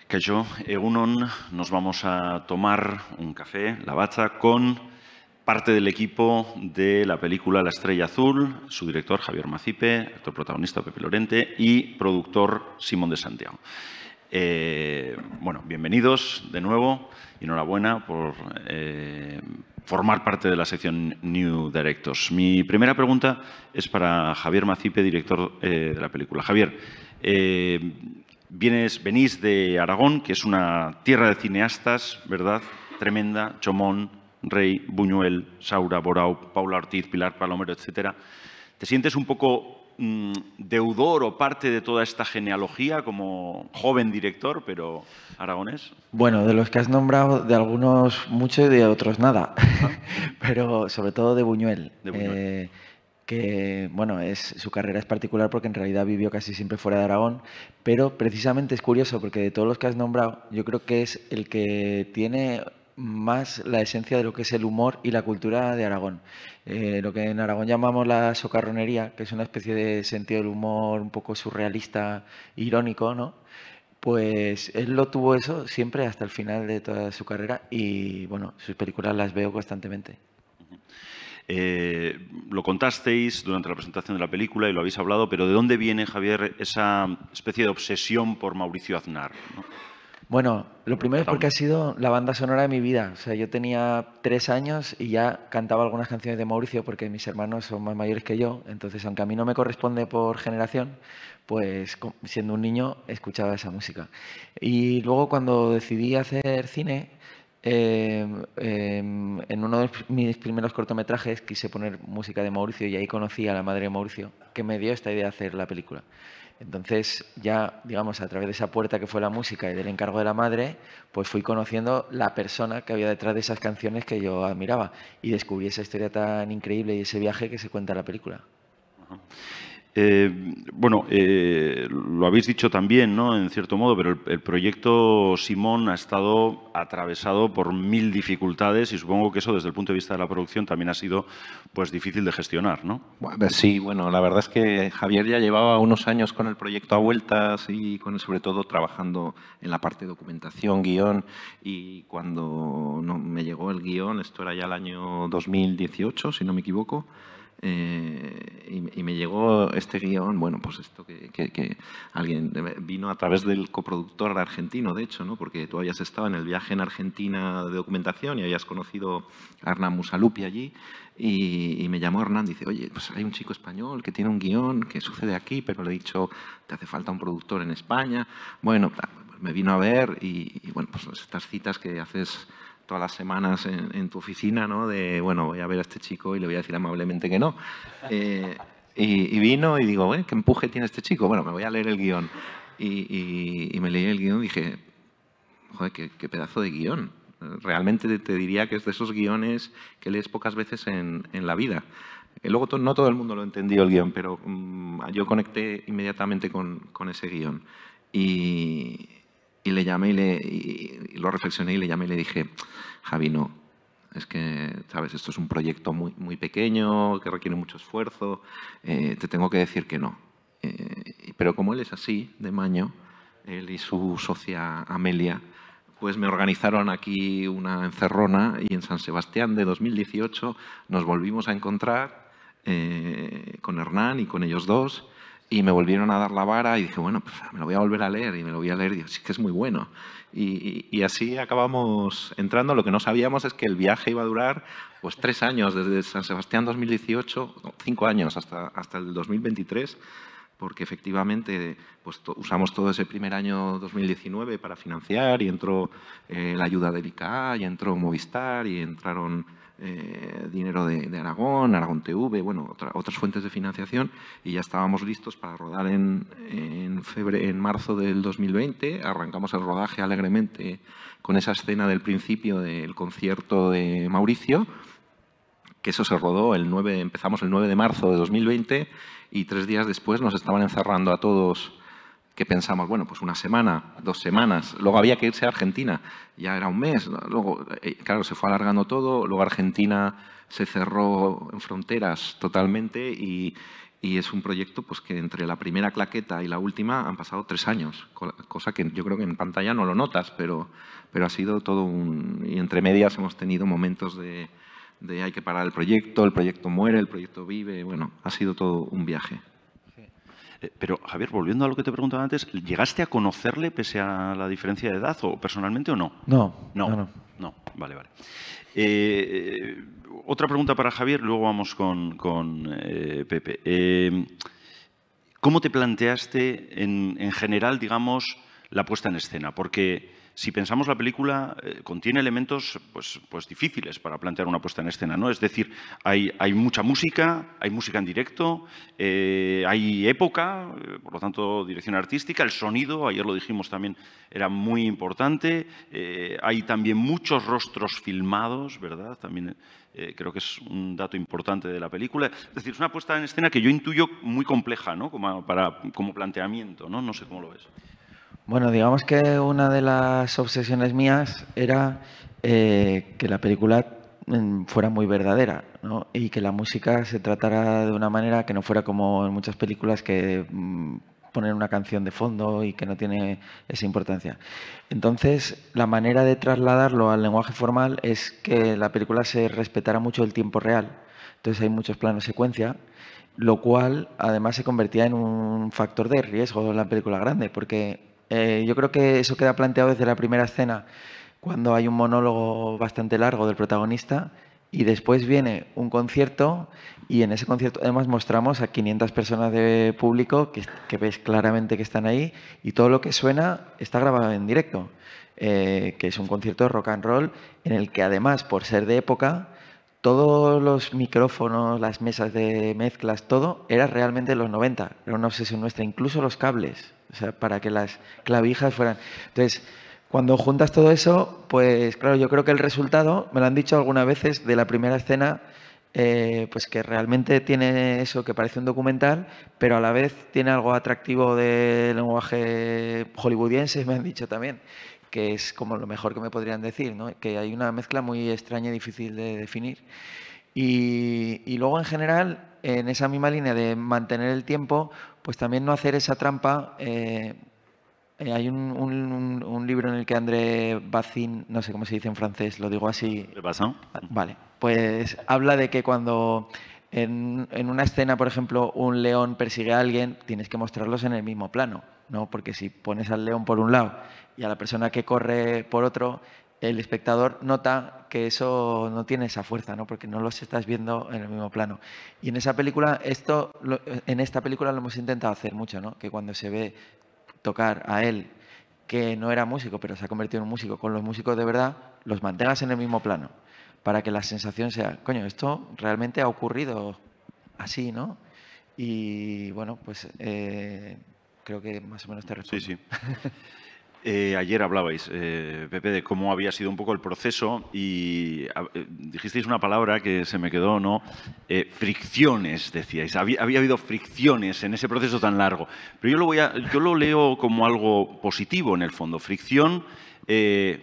Kaixo, egunon, nos vamos a tomar un café, Lavazza, con parte del equipo de la película La Estrella Azul, su director Javier Macipe, actor protagonista Pepe Lorente y productor Simón de Santiago. Bueno, bienvenidos de nuevo y enhorabuena por formar parte de la sección New Directors. Mi primera pregunta es para Javier Macipe, director de la película. Javier, venís de Aragón, que es una tierra de cineastas, ¿verdad? Tremenda, Chomón, Rey, Buñuel, Saura, Borau, Paula Ortiz, Pilar Palomero, etcétera. ¿Te sientes un poco deudor o parte de toda esta genealogía como joven director, pero aragonés? Bueno, de los que has nombrado, de algunos mucho y de otros nada, pero sobre todo de Buñuel. De Buñuel. Que bueno, su carrera es particular porque en realidad vivió casi siempre fuera de Aragón, pero precisamente es curioso porque de todos los que has nombrado, yo creo que es el que tiene más la esencia de lo que es el humor y la cultura de Aragón. Lo que en Aragón llamamos la socarronería, que es una especie de sentido del humor un poco surrealista, irónico, ¿no? Pues él lo tuvo eso siempre hasta el final de toda su carrera y bueno, sus películas las veo constantemente. Lo contasteis durante la presentación de la película y lo habéis hablado, pero ¿de dónde viene, Javier, esa especie de obsesión por Mauricio Aznar, ¿no? Bueno, lo primero es porque ha sido la banda sonora de mi vida. O sea, yo tenía 3 años y ya cantaba algunas canciones de Mauricio porque mis hermanos son más mayores que yo. Entonces, aunque a mí no me corresponde por generación, pues siendo un niño escuchaba esa música. Y luego cuando decidí hacer cine, en uno de mis primeros cortometrajes quise poner música de Mauricio y ahí conocí a la madre de Mauricio, que me dio esta idea de hacer la película. Entonces ya, digamos, a través de esa puerta que fue la música y del encargo de la madre, pues fui conociendo la persona que había detrás de esas canciones que yo admiraba y descubrí esa historia tan increíble y ese viaje que se cuenta en la película. Ajá. Bueno, lo habéis dicho también, ¿no? En cierto modo, pero el proyecto Simón ha estado atravesado por 1000 dificultades y supongo que eso desde el punto de vista de la producción también ha sido pues difícil de gestionar, ¿no? Sí, bueno, la verdad es que Javier ya llevaba unos años con el proyecto a vueltas y sobre todo trabajando en la parte de documentación, guión, y cuando me llegó el guión, esto era ya el año 2018, si no me equivoco, y me llegó este guión, bueno, pues esto que alguien vino a través del coproductor argentino, de hecho, ¿no? Porque tú habías estado en el viaje en Argentina de documentación y habías conocido a Hernán Musalupi allí y me llamó Hernán, dice, oye, pues hay un chico español que tiene un guión que sucede aquí, pero le he dicho, te hace falta un productor en España. Bueno, me vino a ver y bueno, pues estas citas que haces todas las semanas en tu oficina, ¿no? De, bueno, voy a ver a este chico y le voy a decir amablemente que no. Y vino y digo, ¿qué empuje tiene este chico? Bueno, me voy a leer el guión. Y me leí el guión y dije, joder, qué pedazo de guión. Realmente te diría que es de esos guiones que lees pocas veces en la vida. Luego no todo el mundo lo entendió el guión, pero yo conecté inmediatamente con ese guión. Y le llamé y lo reflexioné y le llamé y le dije, Javi, no, es que, ¿sabes? Esto es un proyecto muy, muy pequeño, que requiere mucho esfuerzo, te tengo que decir que no. Pero como él es así, de maño, él y su socia Amelia, pues me organizaron aquí una encerrona y en San Sebastián de 2018 nos volvimos a encontrar con Hernán y con ellos dos y me volvieron a dar la vara y dije, bueno, pues me lo voy a volver a leer y me lo voy a leer y digo, sí que es muy bueno. Y así acabamos entrando. Lo que no sabíamos es que el viaje iba a durar pues 3 años, desde San Sebastián 2018, 5 años hasta el 2023, porque efectivamente pues, usamos todo ese primer año 2019 para financiar y entró la ayuda del ICA y entró Movistar y entraron dinero de Aragón, Aragón TV, bueno, otras fuentes de financiación y ya estábamos listos para rodar en marzo del 2020. Arrancamos el rodaje alegremente con esa escena del principio del concierto de Mauricio, que eso se rodó empezamos el 9 de marzo de 2020 y 3 días después nos estaban encerrando a todos, que pensamos, bueno, pues 1 semana, 2 semanas. Luego había que irse a Argentina, ya era un mes. Luego, claro, se fue alargando todo. Luego Argentina se cerró en fronteras totalmente y Y es un proyecto pues, que entre la primera claqueta y la última han pasado 3 años, cosa que yo creo que en pantalla no lo notas, pero ha sido todo un... Y entre medias hemos tenido momentos de hay que parar el proyecto muere, el proyecto vive, bueno, ha sido todo un viaje. Pero, Javier, volviendo a lo que te preguntaba antes, ¿llegaste a conocerle pese a la diferencia de edad o personalmente o no? No. Vale. Otra pregunta para Javier, luego vamos con Pepe. ¿Cómo te planteaste en general, digamos, la puesta en escena? Porque si pensamos la película, contiene elementos pues difíciles para plantear una puesta en escena, ¿no? Es decir, hay mucha música, hay música en directo, hay época, por lo tanto, dirección artística, el sonido, ayer lo dijimos también, era muy importante. Hay también muchos rostros filmados, ¿verdad? También creo que es un dato importante de la película. Es decir, es una puesta en escena que yo intuyo muy compleja, ¿no? Como planteamiento, ¿no? No sé cómo lo ves. Bueno, digamos que una de las obsesiones mías era que la película fuera muy verdadera, ¿no? Y que la música se tratara de una manera que no fuera como en muchas películas que ponen una canción de fondo y que no tiene esa importancia. Entonces, la manera de trasladarlo al lenguaje formal es que la película se respetara mucho el tiempo real. Entonces hay muchos planos secuencia, lo cual además se convertía en un factor de riesgo en la película grande, porque yo creo que eso queda planteado desde la primera escena, cuando hay un monólogo bastante largo del protagonista y después viene un concierto y en ese concierto además mostramos a 500 personas de público que ves claramente que están ahí y todo lo que suena está grabado en directo, que es un concierto de rock and roll en el que además, por ser de época, todos los micrófonos, las mesas de mezclas, todo era realmente de los 90. Era una obsesión nuestra, incluso los cables, o sea, para que las clavijas fueran. Entonces, cuando juntas todo eso, pues claro, yo creo que el resultado, me lo han dicho algunas veces, de la primera escena, pues que realmente tiene eso que parece un documental, pero a la vez tiene algo atractivo del lenguaje hollywoodiense, me han dicho también, que es como lo mejor que me podrían decir, ¿no? Que hay una mezcla muy extraña y difícil de definir. Y luego, en general, en esa misma línea de mantener el tiempo, pues también no hacer esa trampa. Hay un libro en el que André Bazin, no sé cómo se dice en francés, lo digo así. Vale, pues habla de que cuando en una escena, por ejemplo, un león persigue a alguien, tienes que mostrarlos en el mismo plano, ¿no? Porque si pones al león por un lado y a la persona que corre por otro, el espectador nota que eso no tiene esa fuerza, ¿no? Porque no los estás viendo en el mismo plano. Y en esa película, en esta película lo hemos intentado hacer mucho, ¿no? Que cuando se ve tocar a él, que no era músico, pero se ha convertido en un músico, con los músicos de verdad, los mantengas en el mismo plano, para que la sensación sea, coño, esto realmente ha ocurrido así, ¿no? Y bueno, pues creo que más o menos te respondo. Sí. Ayer hablabais, Pepe, de cómo había sido un poco el proceso y dijisteis una palabra que se me quedó, ¿no? Fricciones, decíais. Había habido fricciones en ese proceso tan largo. Pero yo lo leo como algo positivo en el fondo. Fricción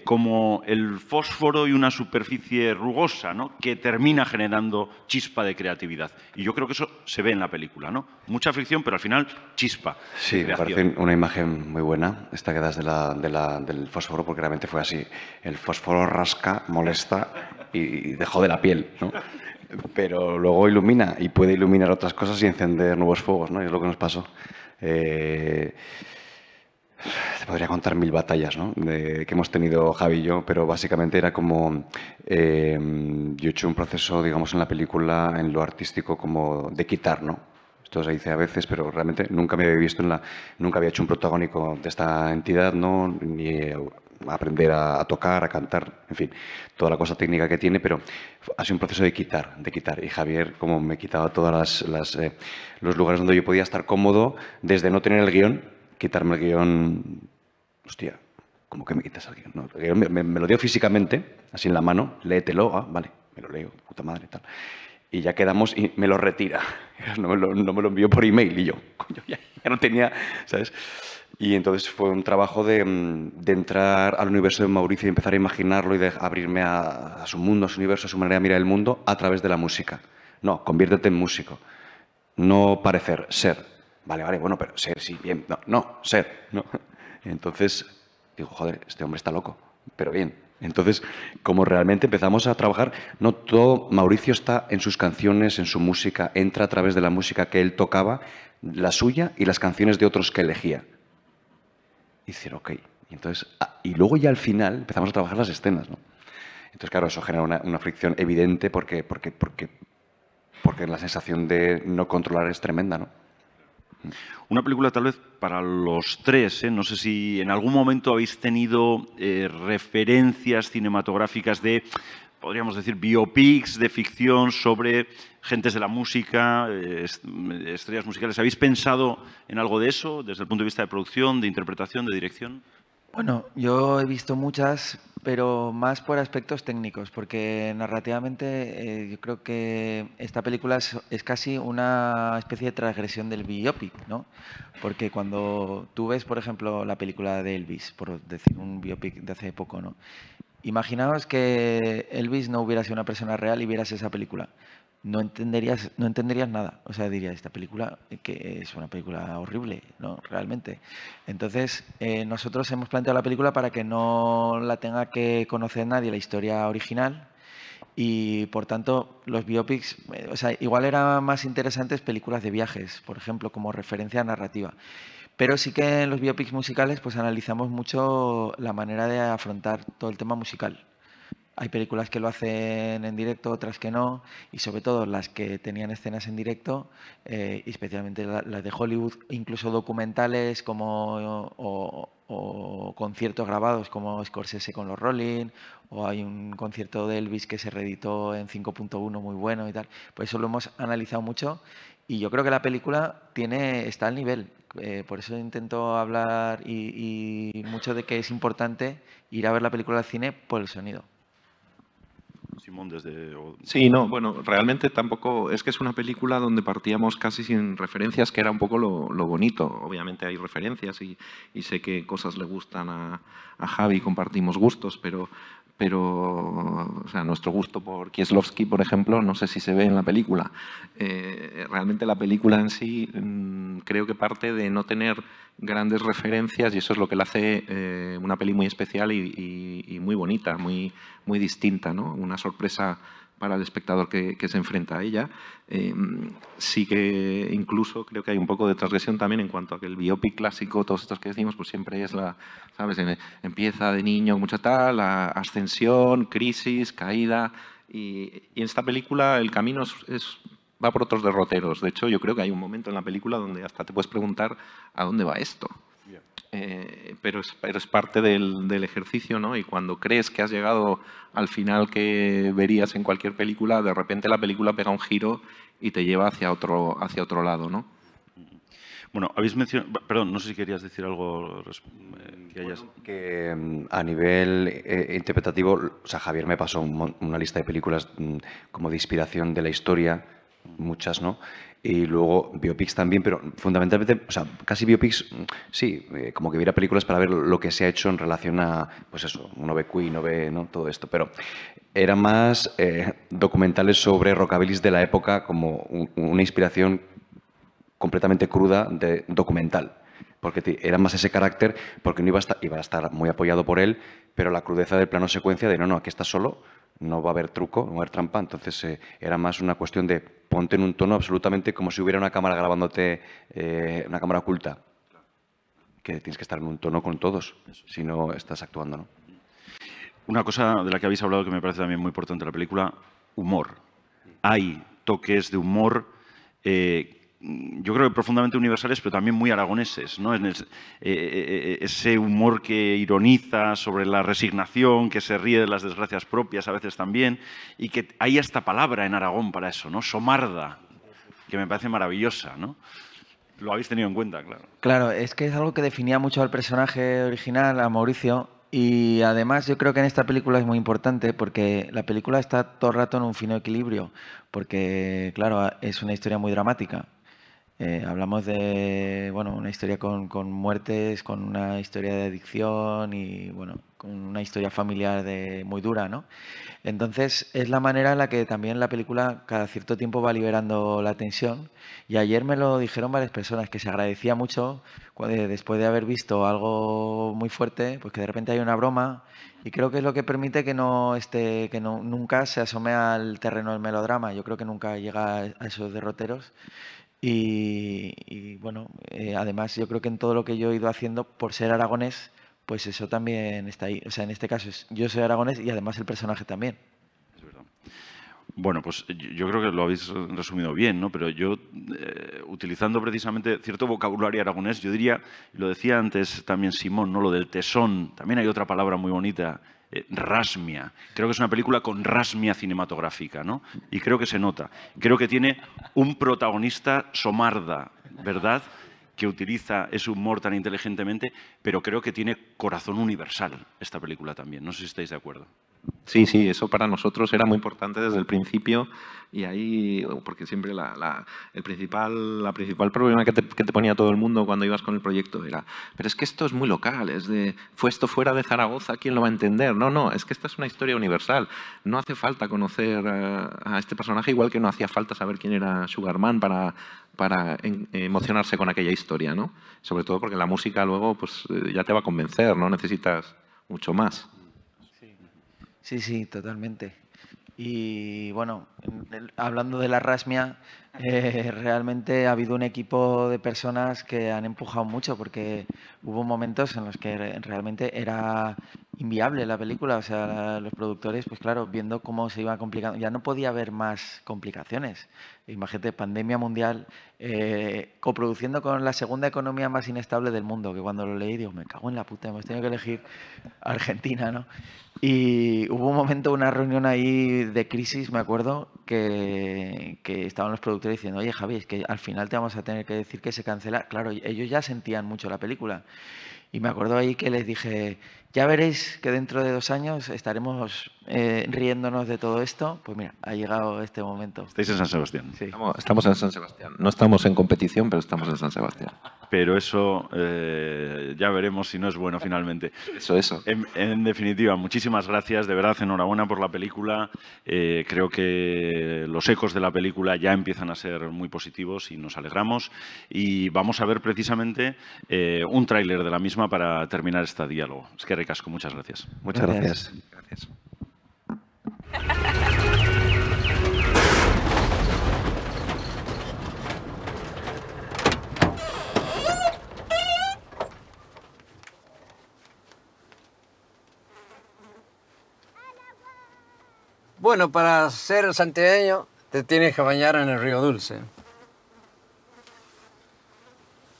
como el fósforo y una superficie rugosa, ¿no? Que termina generando chispa de creatividad. Y yo creo que eso se ve en la película, ¿no? Mucha fricción, pero al final chispa. Sí, me parece una imagen muy buena esta que das del fósforo, porque realmente fue así. El fósforo rasca, molesta y dejó de la piel, ¿no? Pero luego ilumina y puede iluminar otras cosas y encender nuevos fuegos, ¿no? Y es lo que nos pasó. Te podría contar 1000 batallas, ¿no? Que hemos tenido Javi y yo, pero básicamente era como... yo he hecho un proceso, digamos, en la película, en lo artístico, como de quitar, ¿no? Esto se dice a veces, pero realmente nunca me había visto nunca había hecho un protagónico de esta entidad, ¿no? Ni aprender a tocar, a cantar, en fin, toda la cosa técnica que tiene, pero ha sido un proceso de quitar. Y Javier, como me quitaba todos los lugares donde yo podía estar cómodo, desde no tener el guión, quitarme el guión, hostia, ¿cómo que me quitas el guión? No, el guión me lo dio físicamente, así en la mano, léetelo, vale, me lo leo, puta madre, tal. Y ya quedamos y me lo retira. No me lo envió por email y yo, coño, ya no tenía, ¿sabes? Y entonces fue un trabajo de entrar al universo de Mauricio y empezar a imaginarlo y de abrirme a su mundo, a su universo, a su manera de mirar el mundo a través de la música. No, conviértete en músico. no parecer, ser. Vale, vale, bueno, pero ser, sí, bien. No, no, ser, ¿no? Entonces, digo, joder, este hombre está loco, pero bien. Entonces, como realmente empezamos a trabajar, no todo, Mauricio está en sus canciones, en su música, entra a través de la música que él tocaba, la suya y las canciones de otros que elegía. Y decir, ok. Y, entonces, y luego ya al final empezamos a trabajar las escenas, ¿no? Entonces, claro, eso genera una fricción evidente porque la sensación de no controlar es tremenda, ¿no? Una película tal vez para los tres, ¿eh? No sé si en algún momento habéis tenido referencias cinematográficas de, podríamos decir, biopics de ficción sobre gentes de la música, estrellas musicales. ¿Habéis pensado en algo de eso desde el punto de vista de producción, de interpretación, de dirección? Bueno, yo he visto muchas, pero más por aspectos técnicos, porque narrativamente yo creo que esta película es casi una especie de transgresión del biopic, ¿no? Porque cuando tú ves, por ejemplo, la película de Elvis, por decir un biopic de hace poco, ¿no? Imaginaos que Elvis no hubiera sido una persona real y vieras esa película. No entenderías nada. O sea, dirías, esta película que es una película horrible, ¿no? Realmente. Entonces, nosotros hemos planteado la película para que no la tenga que conocer nadie, la historia original. Y, por tanto, los biopics, o sea, igual eran más interesantes películas de viajes, por ejemplo, como referencia narrativa. Pero sí que en los biopics musicales pues analizamos mucho la manera de afrontar todo el tema musical. Hay películas que lo hacen en directo, otras que no, y sobre todo las que tenían escenas en directo, y especialmente las de Hollywood, incluso documentales como, o conciertos grabados como Scorsese con los Rolling, o hay un concierto de Elvis que se reeditó en 5.1 muy bueno y tal. Pues eso lo hemos analizado mucho y yo creo que la película está al nivel. Por eso intento hablar y mucho de que es importante ir a ver la película al cine por el sonido. Simón, desde... Sí, no, bueno, realmente tampoco, es que es una película donde partíamos casi sin referencias, que era un poco lo bonito. Obviamente hay referencias y sé que cosas le gustan a Javi, compartimos gustos, pero o sea, nuestro gusto por Kieslowski, por ejemplo, no sé si se ve en la película. Realmente la película en sí creo que parte de no tener grandes referencias y eso es lo que le hace una peli muy especial y muy bonita, muy distinta, ¿no? Una sorpresa para el espectador que se enfrenta a ella. Sí que incluso creo que hay un poco de transgresión también en cuanto a que el biopic clásico, todos estos que decimos, pues siempre es ¿sabes? Empieza de niño, mucha tal, ascensión, crisis, caída. Y en esta película el camino va por otros derroteros. De hecho, yo creo que hay un momento en la película donde hasta te puedes preguntar ¿a dónde va esto? Pero es parte del ejercicio, ¿no? Y cuando crees que has llegado al final que verías en cualquier película, de repente la película pega un giro y te lleva hacia otro lado, ¿no? Bueno, habéis mencionado... Perdón, no sé si querías decir algo que hayas... Que a nivel interpretativo, o sea, Javier me pasó una lista de películas como de inspiración de la historia, muchas, ¿no? Y luego biopics también, pero fundamentalmente, o sea, casi biopics, sí, como que viera películas para ver lo que se ha hecho en relación a, pues eso, uno ve Queen, uno ve, ¿no? Todo esto, pero era más documentales sobre rockabillys de la época como una inspiración completamente cruda de documental, porque era más ese carácter, porque no iba a estar muy apoyado por él, pero la crudeza del plano secuencia de no, aquí estás solo, no va a haber truco, no va a haber trampa, entonces era más una cuestión de ponte en un tono absolutamente como si hubiera una cámara grabándote, una cámara oculta, que tienes que estar en un tono con todos, si no estás actuando, ¿no? Una cosa de la que habéis hablado que me parece también muy importante en la película, humor. Hay toques de humor yo creo que profundamente universales, pero también muy aragoneses, ¿no? Ese humor que ironiza sobre la resignación, que se ríe de las desgracias propias a veces también, y que hay esta palabra en Aragón para eso, ¿no? Somarda, que me parece maravillosa, ¿no? Lo habéis tenido en cuenta, claro. Claro, es que es algo que definía mucho al personaje original, a Mauricio, y además yo creo que en esta película es muy importante porque la película está todo el rato en un fino equilibrio, porque claro, es una historia muy dramática. Hablamos de una historia con muertes, con una historia de adicción y con una historia familiar muy dura, ¿no? Entonces es la manera en la que también la película cada cierto tiempo va liberando la tensión. Y ayer me lo dijeron varias personas que se agradecía mucho después de haber visto algo muy fuerte, pues que de repente hay una broma. Y creo que es lo que permite que nunca se asome al terreno del melodrama. Yo creo que nunca llega a esos derroteros. Además yo creo que en todo lo que yo he ido haciendo, por ser aragonés, pues eso también está ahí. O sea, en este caso yo soy aragonés y además el personaje también. Es verdad. Bueno, pues yo creo que lo habéis resumido bien, ¿no? Pero yo, utilizando precisamente cierto vocabulario aragonés, yo diría, y lo decía antes también Simón, ¿no? Lo del tesón. También hay otra palabra muy bonita, rasmia. Creo que es una película con rasmia cinematográfica, ¿no? Y creo que se nota. Creo que tiene un protagonista somarda, ¿verdad?, que utiliza ese humor tan inteligentemente, pero creo que tiene corazón universal esta película también. No sé si estáis de acuerdo. Sí, sí, eso para nosotros era muy importante desde el principio y ahí, porque siempre la principal problema que te ponía todo el mundo cuando ibas con el proyecto era, pero es que esto es muy local, fue esto fuera de Zaragoza, ¿quién lo va a entender? No, es que esta es una historia universal. No hace falta conocer a este personaje, igual que no hacía falta saber quién era Sugarman para emocionarse con aquella historia, ¿no? Sobre todo porque la música luego pues, ya te va a convencer, no necesitas mucho más. Sí, totalmente. Y bueno, hablando de la rasmia, realmente ha habido un equipo de personas que han empujado mucho porque hubo momentos en los que realmente era inviable la película. O sea, los productores, pues claro, viendo cómo se iba complicando, ya no podía haber más complicaciones. Imagínate, pandemia mundial, coproduciendo con la segunda economía más inestable del mundo, que cuando lo leí digo, me cago en la puta, hemos tenido que elegir Argentina, ¿no? Y hubo un momento, una reunión ahí de crisis, me acuerdo, que estaban los productores diciendo, oye, Javi, es que al final te vamos a tener que decir que se cancela. Claro, ellos ya sentían mucho la película. Y me acuerdo ahí que les dije, ya veréis que dentro de 2 años estaremos riéndonos de todo esto. Pues mira, ha llegado este momento. Estáis en San Sebastián. Sí. Estamos en San Sebastián. No estamos en competición, pero estamos en San Sebastián. Pero eso ya veremos si no es bueno finalmente. Eso. En definitiva, muchísimas gracias, de verdad, enhorabuena por la película. Creo que los ecos de la película ya empiezan a ser muy positivos y nos alegramos. Y vamos a ver precisamente un tráiler de la misma para terminar este diálogo. Es que ricasco, muchas gracias. Muchas gracias. Gracias. Bueno, para ser santiagueño te tienes que bañar en el río Dulce.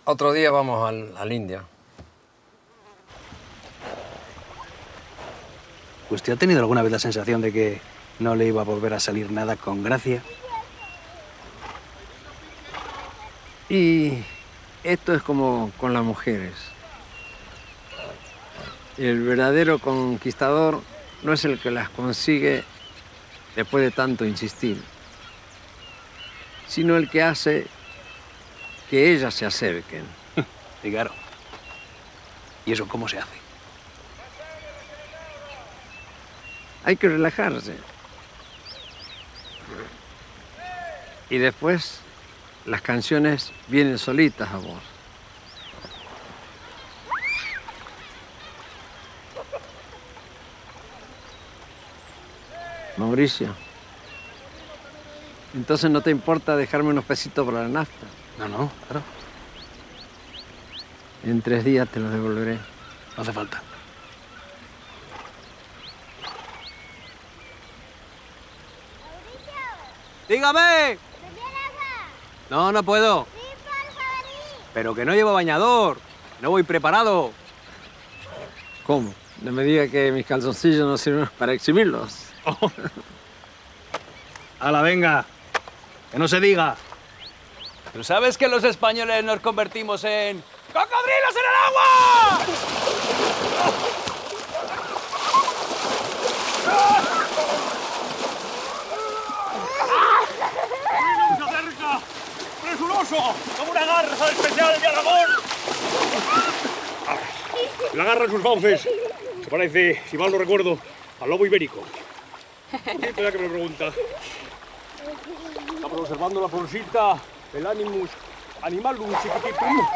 Otro día vamos al India. ¿Usted ha tenido alguna vez la sensación de que no le iba a volver a salir nada con gracia? Y esto es como con las mujeres. El verdadero conquistador no es el que las consigue después de tanto insistir, sino el que hace que ellas se acerquen. Sí, claro. ¿Y eso cómo se hace? Hay que relajarse. Y después las canciones vienen solitas a vos. Mauricio, entonces no te importa dejarme unos pesitos para la nafta. No, claro. En 3 días te los devolveré. No hace falta. ¡Dígame! No puedo. Pero que no llevo bañador. No voy preparado. ¿Cómo? No me diga que mis calzoncillos no sirven para exhibirlos. ¡Hala, venga! ¡Que no se diga! ¿Pero sabes que los españoles nos convertimos en cocodrilos en el agua? ¡Se acerca! ¡Presuroso! incluso como una garza especial de Aragón. La garra en sus fauces se parece, si mal no recuerdo, al lobo ibérico. Espera que me pregunta. Estamos observando la florcita, el Animus animalum chiquititum.